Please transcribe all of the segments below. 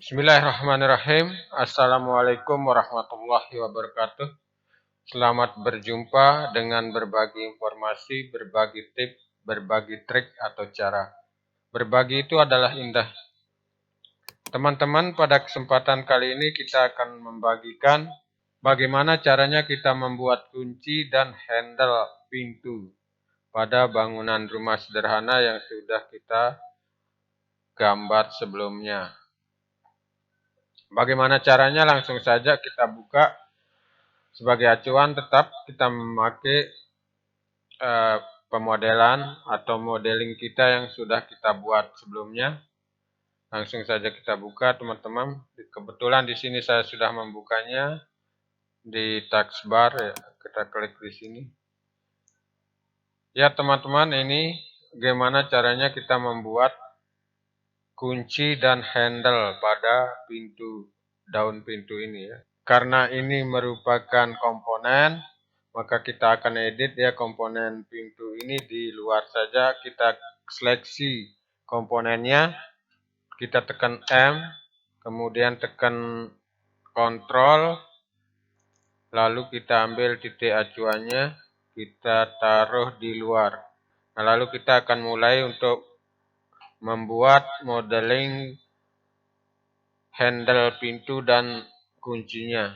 Bismillahirrahmanirrahim. Assalamualaikum warahmatullahi wabarakatuh. Selamat berjumpa dengan berbagi informasi, berbagi tips, berbagi trik atau cara. Berbagi itu adalah indah. Teman-teman, pada kesempatan kali ini kita akan membagikan bagaimana caranya kita membuat kunci dan handle pintu pada bangunan rumah sederhana yang sudah kita gambar sebelumnya. Bagaimana caranya? Langsung saja kita buka. Sebagai acuan tetap kita memakai pemodelan atau modeling kita yang sudah kita buat sebelumnya. Langsung saja kita buka, teman-teman. Kebetulan di sini saya sudah membukanya di taskbar ya. Kita klik di sini. Ya, teman-teman, ini bagaimana caranya kita membuat kunci dan handle pada daun pintu ini ya. Karena ini merupakan komponen, maka kita akan edit ya komponen pintu ini di luar saja. Kita seleksi komponennya, kita tekan M, kemudian tekan Ctrl, lalu kita ambil titik acuannya, kita taruh di luar. Nah, lalu kita akan mulai untuk membuat modeling handle pintu dan kuncinya.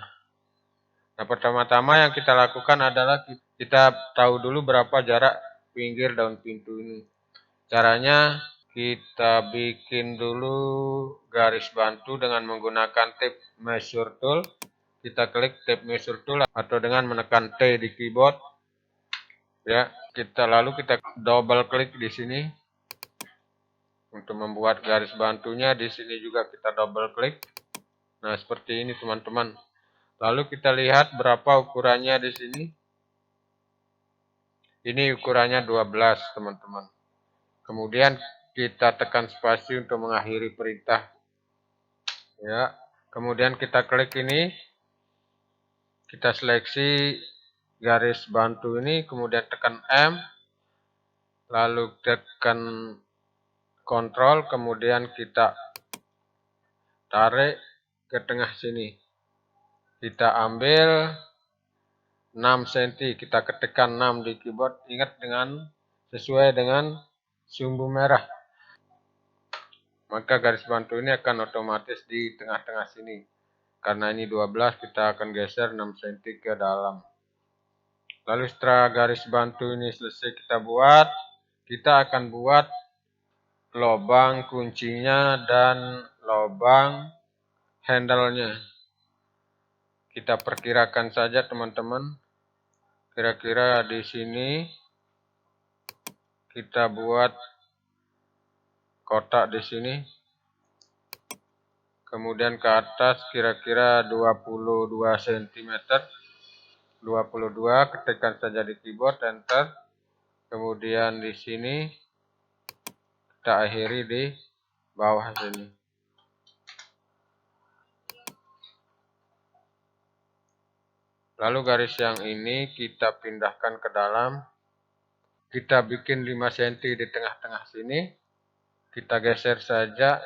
Nah, pertama-tama yang kita lakukan adalah kita tahu dulu berapa jarak pinggir daun pintu ini. Caranya kita bikin dulu garis bantu dengan menggunakan tape measure tool. Kita klik tape measure tool atau dengan menekan T di keyboard. Ya, lalu kita double klik di sini. Untuk membuat garis bantunya di sini juga kita double klik. Nah, seperti ini teman-teman. Lalu kita lihat berapa ukurannya di sini. Ini ukurannya 12, teman-teman. Kemudian kita tekan spasi untuk mengakhiri perintah. Ya, kemudian kita klik ini. Kita seleksi garis bantu ini, kemudian tekan M. Lalu tekan Ctrl, kemudian kita tarik ke tengah sini. Kita ambil 6 cm, kita ketikkan 6 di keyboard, ingat sesuai dengan sumbu merah. Maka garis bantu ini akan otomatis di tengah-tengah sini. Karena ini 12, kita akan geser 6 cm ke dalam. Lalu setelah garis bantu ini selesai kita akan buat lubang kuncinya dan lubang handle-nya. Kita perkirakan saja teman-teman. Kira-kira di sini kita buat kotak di sini. Kemudian ke atas kira-kira 22 cm. 22, ketikkan saja di keyboard, enter. Kemudian di sini kita akhiri di bawah sini. Lalu garis yang ini kita pindahkan ke dalam. Kita bikin 5 cm di tengah-tengah sini. Kita geser saja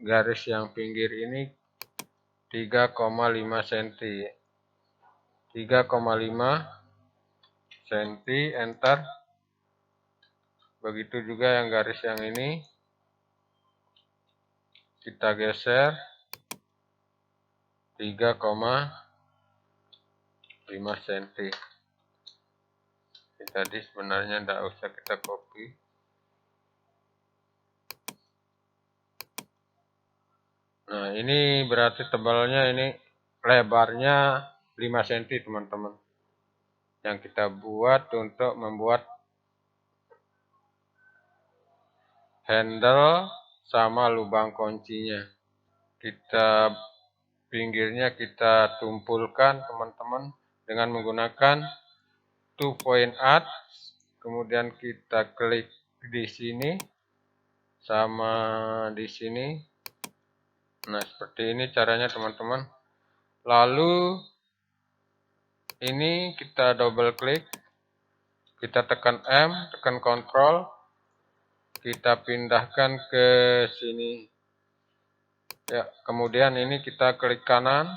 garis yang pinggir ini 3,5 cm. 3,5 cm, enter. Begitu juga yang garis yang ini. Kita geser 3,5 cm. Tadi sebenarnya tidak usah kita copy. Nah, ini berarti tebalnya ini lebarnya 5 cm, teman-teman. Yang kita buat untuk membuat handle sama lubang kuncinya. Pinggirnya kita tumpulkan, teman-teman, dengan menggunakan 2-point arc. Kemudian kita klik di sini sama di sini. Nah, seperti ini caranya, teman-teman. Lalu ini kita double klik. Kita tekan M, tekan Ctrl. Kita pindahkan ke sini. Ya, kemudian ini kita klik kanan,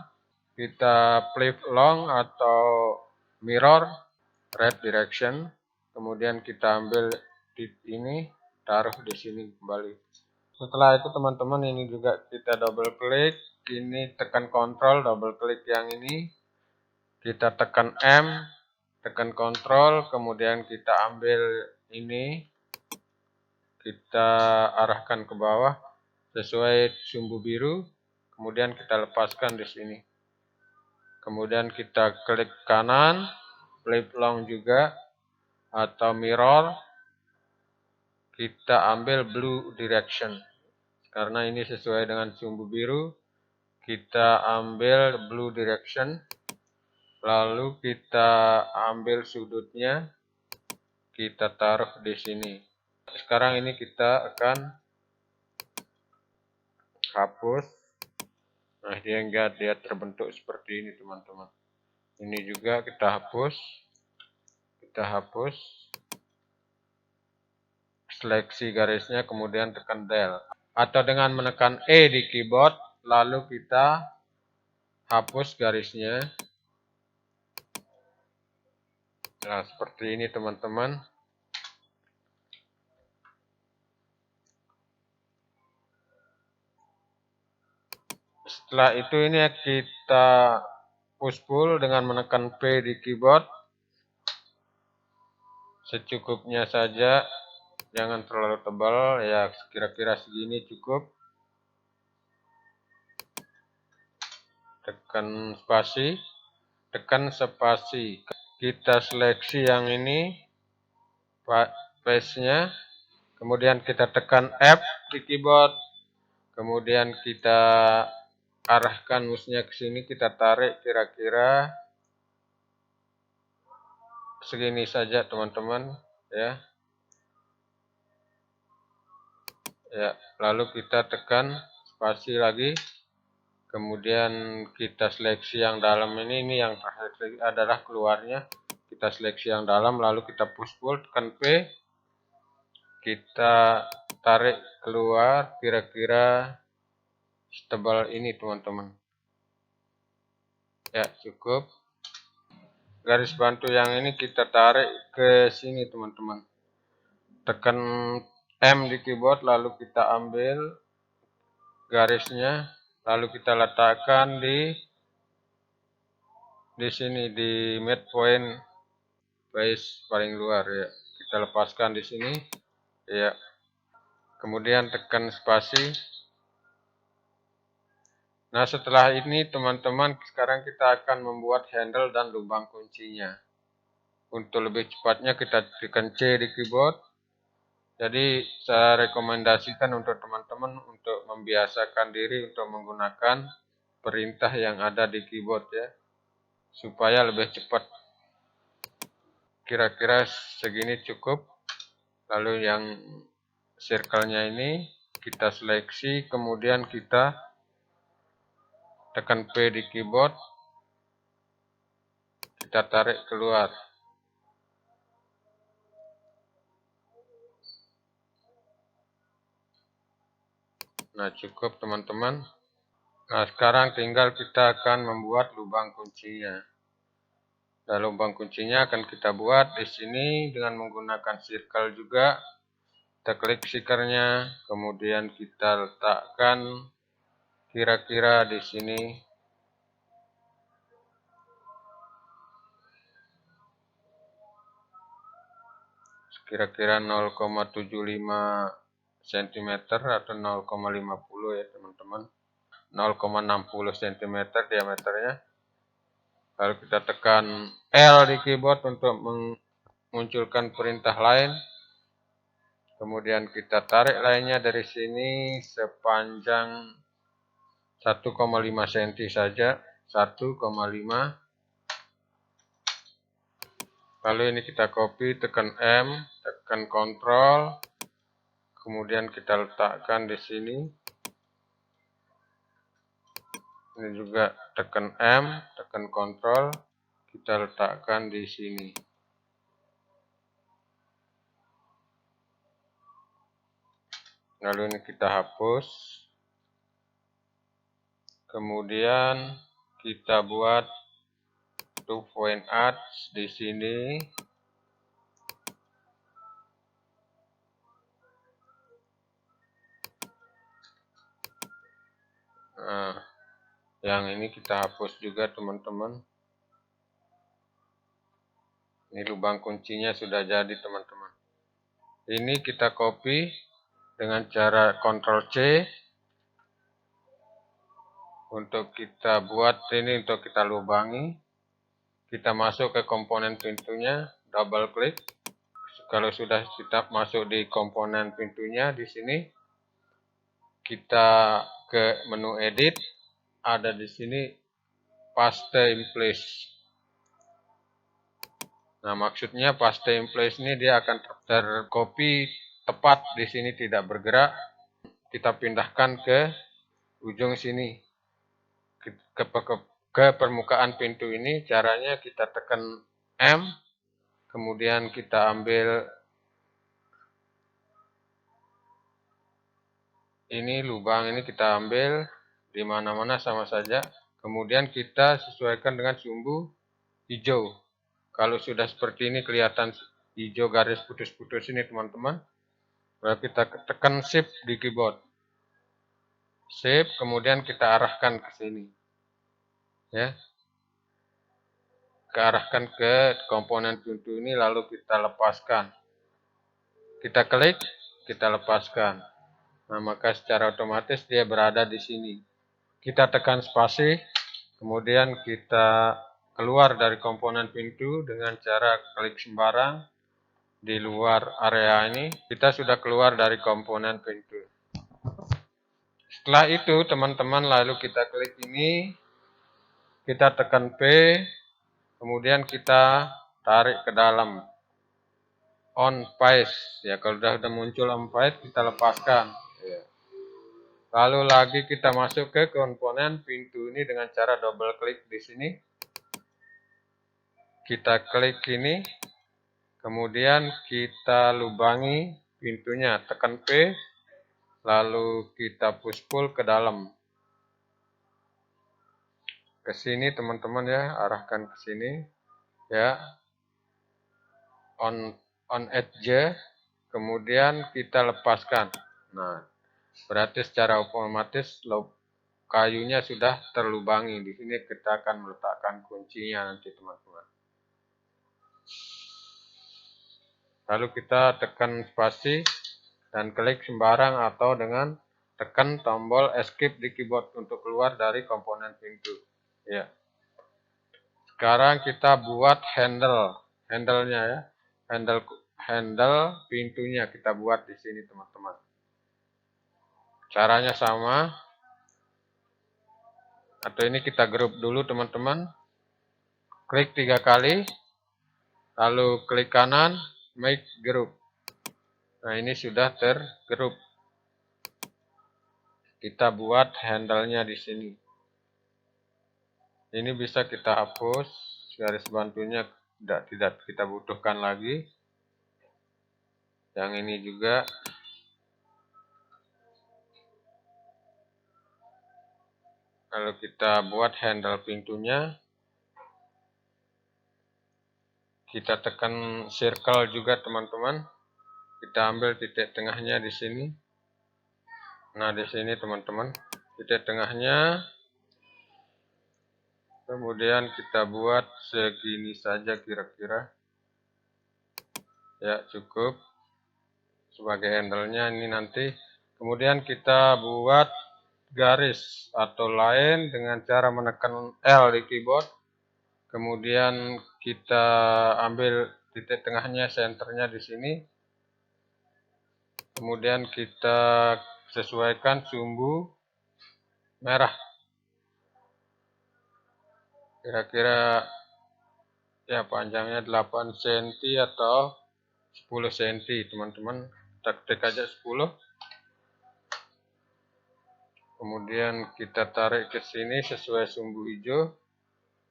kita flip long atau mirror right direction, kemudian kita ambil di ini, taruh di sini kembali. Setelah itu teman-teman ini juga kita double klik, ini tekan kontrol, double klik yang ini, kita tekan M, tekan kontrol, kemudian kita ambil ini, kita arahkan ke bawah sesuai sumbu biru, kemudian kita lepaskan di sini. Kemudian kita klik kanan, flip long juga, atau mirror, kita ambil blue direction. Karena ini sesuai dengan sumbu biru, kita ambil blue direction, lalu kita ambil sudutnya, kita taruh di sini. Sekarang ini kita akan hapus. Nah, dia terbentuk seperti ini, teman-teman. Ini juga kita hapus. Kita hapus. Seleksi garisnya, kemudian tekan Del. Atau dengan menekan E di keyboard, lalu kita hapus garisnya. Nah, seperti ini, teman-teman. Setelah itu ini kita push pull dengan menekan P di keyboard. Secukupnya saja, jangan terlalu tebal, ya kira-kira segini cukup. Tekan spasi, tekan spasi. Kita seleksi yang ini, paste-nya, kemudian kita tekan F di keyboard, kemudian kita arahkan mouse-nya ke sini, kita tarik kira-kira segini saja, teman-teman, ya. Ya, lalu kita tekan spasi lagi, kemudian kita seleksi yang dalam ini yang terakhir adalah keluarnya. Kita seleksi yang dalam, lalu kita push pull, tekan P, kita tarik keluar kira-kira setebal ini, teman-teman. Ya, cukup. Garis bantu yang ini kita tarik ke sini, teman-teman. Tekan M di keyboard, lalu kita ambil garisnya, lalu kita letakkan di sini, di midpoint base paling luar, ya. Kita lepaskan di sini, ya. Kemudian tekan spasi. Nah, setelah ini teman-teman, sekarang kita akan membuat handle dan lubang kuncinya. Untuk lebih cepatnya kita tekan C di keyboard. Jadi saya rekomendasikan untuk teman-teman untuk membiasakan diri untuk menggunakan perintah yang ada di keyboard, ya, supaya lebih cepat. Kira-kira segini cukup. Lalu yang circle-nya ini kita seleksi, kemudian kita tekan P di keyboard, kita tarik keluar. Nah, cukup, teman-teman. Nah, sekarang tinggal kita akan membuat lubang kuncinya. Nah, lubang kuncinya akan kita buat di sini dengan menggunakan circle juga. Kita klik stikernya, kemudian kita letakkan kira-kira di sini. Kira-kira 0,75 cm atau 0,50 ya, teman-teman. 0,60 cm diameternya. Lalu kita tekan L di keyboard untuk memunculkan perintah lain. Kemudian kita tarik lainnya dari sini sepanjang 1,5 cm saja. 1,5. Lalu ini kita copy, tekan M, tekan Ctrl, kemudian kita letakkan di sini. Ini juga tekan M, tekan Ctrl, kita letakkan di sini. Lalu ini kita hapus. Kemudian kita buat 2-point arch di sini. Nah, yang ini kita hapus juga teman-teman. Ini lubang kuncinya sudah jadi teman-teman. Ini kita copy dengan cara Ctrl C. Untuk kita buat ini, untuk kita lubangi. Kita masuk ke komponen pintunya, double klik. Kalau sudah kita masuk di komponen pintunya di sini, kita ke menu edit, ada di sini paste in place. Nah, maksudnya paste in place ini dia akan tercopy tepat di sini, tidak bergerak. Kita pindahkan ke ujung sini, ke permukaan pintu ini. Caranya kita tekan M, kemudian kita ambil ini lubang, ini kita ambil di mana-mana sama saja. Kemudian kita sesuaikan dengan sumbu hijau. Kalau sudah seperti ini kelihatan hijau garis putus-putus ini teman-teman, lalu kita tekan shift di keyboard. Shift, kemudian kita arahkan ke sini. Ya. Kearahkan ke komponen pintu ini, lalu kita lepaskan. Kita klik, kita lepaskan. Nah, maka secara otomatis dia berada di sini. Kita tekan spasi, kemudian kita keluar dari komponen pintu dengan cara klik sembarang di luar area ini. Kita sudah keluar dari komponen pintu. Setelah itu teman-teman, lalu kita klik ini, kita tekan P, kemudian kita tarik ke dalam on face. Ya, kalau sudah muncul on face, kita lepaskan. Ya. Lalu lagi kita masuk ke komponen pintu ini dengan cara double klik di sini. Kita klik ini, kemudian kita lubangi pintunya, tekan P, lalu kita push pull ke dalam. Ke sini teman-teman ya, arahkan ke sini. Ya. On edge, kemudian kita lepaskan. Nah, berarti secara otomatis kayunya sudah terlubangi. Di sini kita akan meletakkan kuncinya nanti teman-teman. Lalu kita tekan spasi dan klik sembarang atau dengan tekan tombol escape di keyboard untuk keluar dari komponen pintu. Ya. Sekarang kita buat handle-nya ya. Handle pintunya kita buat di sini teman-teman. Caranya sama. Atau ini kita grup dulu teman-teman. Klik 3 kali. Lalu klik kanan, make group. Nah, ini sudah tergrup. Kita buat handle-nya di sini. Ini bisa kita hapus, garis bantunya tidak kita butuhkan lagi. Yang ini juga. Lalu kita buat handle pintunya. Kita tekan circle juga teman-teman. Kita ambil titik tengahnya di sini. Nah, di sini teman-teman, titik tengahnya. Kemudian kita buat segini saja kira-kira. Ya, cukup. Sebagai handle-nya ini nanti. Kemudian kita buat garis atau line dengan cara menekan L di keyboard. Kemudian kita ambil titik tengahnya, senternya di sini. Kemudian kita sesuaikan sumbu merah. Kira-kira ya panjangnya 8 cm atau 10 cm teman-teman. Kita ketik aja 10. Kemudian kita tarik ke sini sesuai sumbu hijau.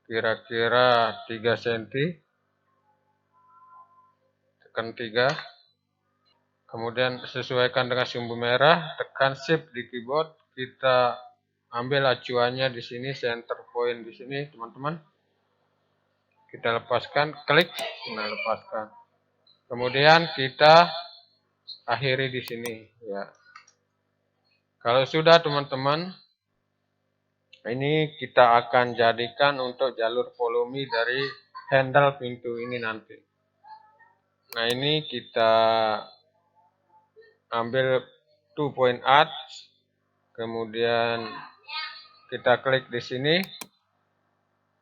Kira-kira 3 cm. Tekan 3. Kemudian sesuaikan dengan sumbu merah, tekan shift di keyboard, kita ambil acuannya di sini, center point di sini, teman-teman. Kita lepaskan, klik, nah lepaskan. Kemudian kita akhiri di sini, ya. Kalau sudah, teman-teman, ini kita akan jadikan untuk jalur volume dari handle pintu ini nanti. Nah, ini kita ambil 2 point add, kemudian kita klik di sini,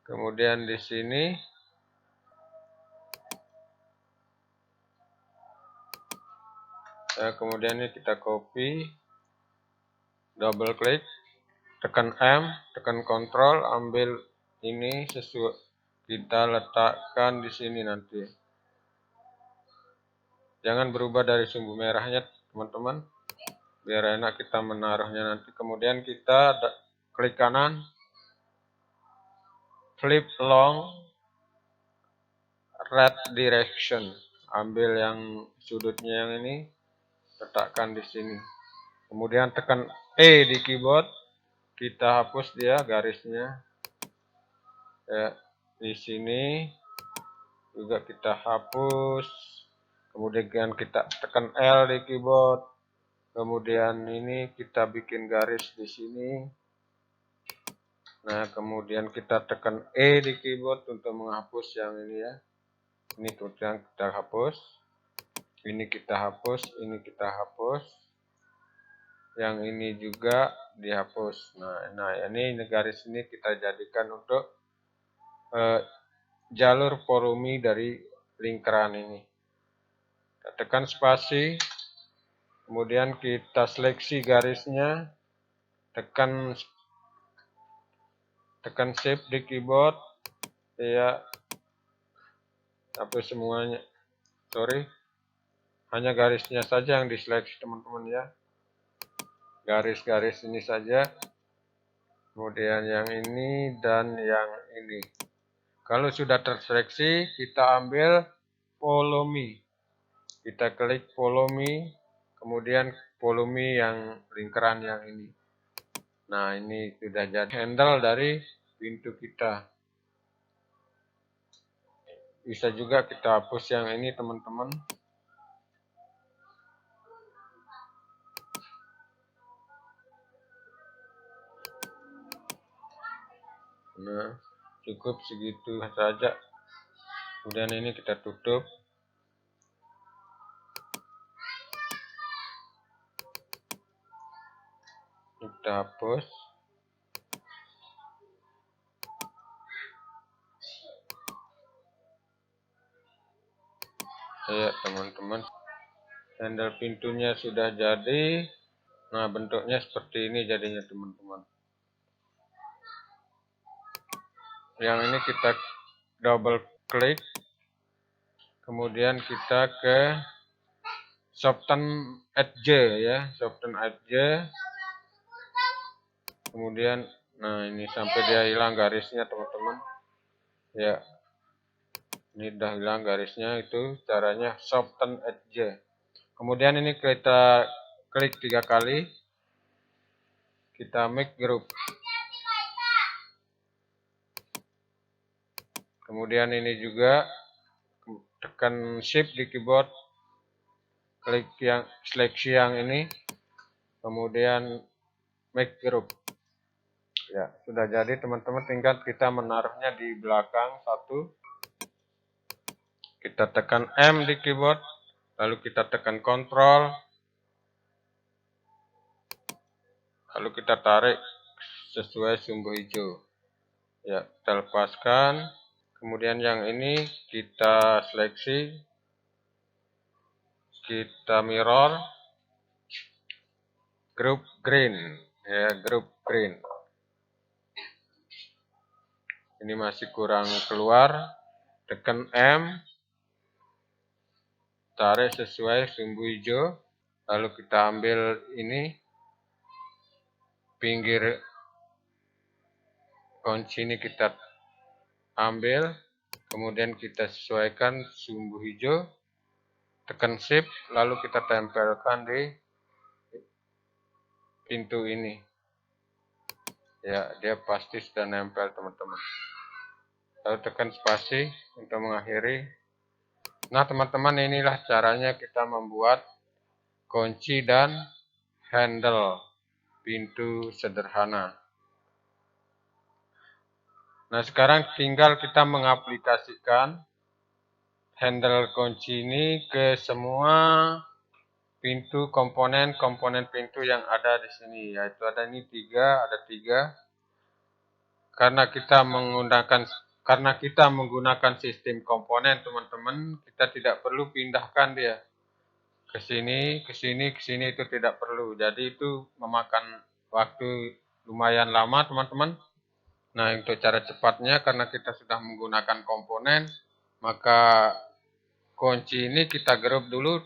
kemudian di sini, kemudian ini kita copy, double klik, tekan M, tekan Ctrl, ambil ini sesuai, kita letakkan di sini nanti. Jangan berubah dari sumbu merahnya, teman-teman, biar enak kita menaruhnya nanti. Kemudian kita klik kanan, flip long, right direction, ambil yang sudutnya yang ini, letakkan di sini. Kemudian tekan E di keyboard, kita hapus dia garisnya. Ya, di sini juga kita hapus. Kemudian kita tekan L di keyboard. Kemudian ini kita bikin garis di sini. Nah, kemudian kita tekan E di keyboard untuk menghapus yang ini ya. Ini tuh yang kita hapus. Ini kita hapus, ini kita hapus. Yang ini juga dihapus. Nah ini garis ini kita jadikan untuk jalur volume dari lingkaran ini. Kita tekan spasi, kemudian kita seleksi garisnya, tekan shift di keyboard, ya, hapus semuanya. Sorry, hanya garisnya saja yang diseleksi, teman-teman ya. Garis-garis ini saja, kemudian yang ini dan yang ini. Kalau sudah terseleksi, kita ambil volume. Kita klik volume, kemudian volume yang lingkaran yang ini. Nah, ini sudah jadi handle dari pintu kita. Bisa juga kita hapus yang ini, teman-teman. Nah, cukup segitu saja. Kemudian ini kita tutup. Kita hapus. Ya, teman-teman. Handle pintunya sudah jadi. Nah, bentuknya seperti ini jadinya, teman-teman. Yang ini kita double klik. Kemudian kita ke soften edge ya, soften edge. Kemudian, nah ini sampai dia hilang garisnya, teman-teman. Ya, ini udah hilang garisnya, itu caranya soften edge. Kemudian ini kita klik 3 kali. Kita make group. Kemudian ini juga tekan shift di keyboard, klik yang seleksi yang ini, kemudian make group. Ya, sudah jadi, teman-teman, tinggal kita menaruhnya di belakang satu. Kita tekan M di keyboard, lalu kita tekan Ctrl, lalu kita tarik sesuai sumbu hijau. Ya, kita lepaskan. Kemudian yang ini kita seleksi, kita mirror, group green, ya, group green. Ini masih kurang keluar, tekan M, tarik sesuai sumbu hijau, lalu kita ambil ini, pinggir kunci ini kita ambil, kemudian kita sesuaikan sumbu hijau, tekan shift, lalu kita tempelkan di pintu ini. Ya, dia pasti sudah nempel teman-teman. Lalu tekan spasi untuk mengakhiri. Nah teman-teman, inilah caranya kita membuat kunci dan handle pintu sederhana. Nah sekarang tinggal kita mengaplikasikan handle kunci ini ke semua pintu komponen pintu yang ada di sini, yaitu ada ini ada tiga. Karena kita menggunakan sistem komponen teman-teman, kita tidak perlu pindahkan dia ke sini, ke sini, ke sini, itu tidak perlu. Jadi itu memakan waktu lumayan lama teman-teman. Nah untuk cara cepatnya, karena kita sudah menggunakan komponen, maka kunci ini kita grup dulu.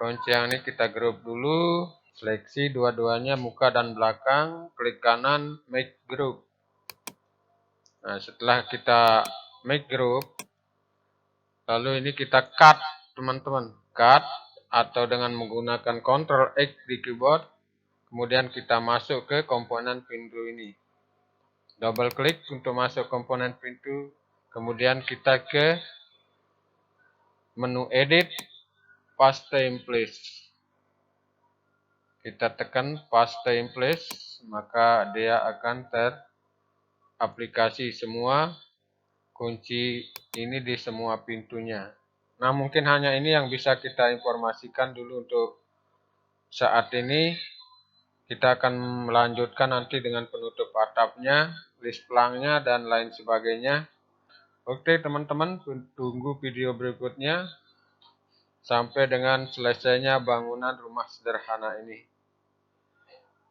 Kunci yang ini kita grup dulu. Seleksi dua-duanya muka dan belakang, klik kanan, make group. Nah, setelah kita make group, lalu ini kita cut, teman-teman. Cut, atau dengan menggunakan Ctrl X di keyboard, kemudian kita masuk ke komponen pintu ini. Double klik untuk masuk komponen pintu, kemudian kita ke menu edit, paste in place. Kita tekan paste in place, maka dia akan teraplikasi semua kunci ini di semua pintunya. Nah, mungkin hanya ini yang bisa kita informasikan dulu untuk saat ini. Kita akan melanjutkan nanti dengan penutup atapnya, list pelangnya, dan lain sebagainya. Oke teman-teman, tunggu video berikutnya sampai dengan selesainya bangunan rumah sederhana ini.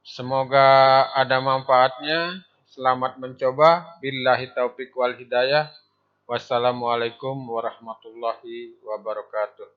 Semoga ada manfaatnya. Selamat mencoba. Billahi taufiq wal hidayah. Wassalamualaikum warahmatullahi wabarakatuh.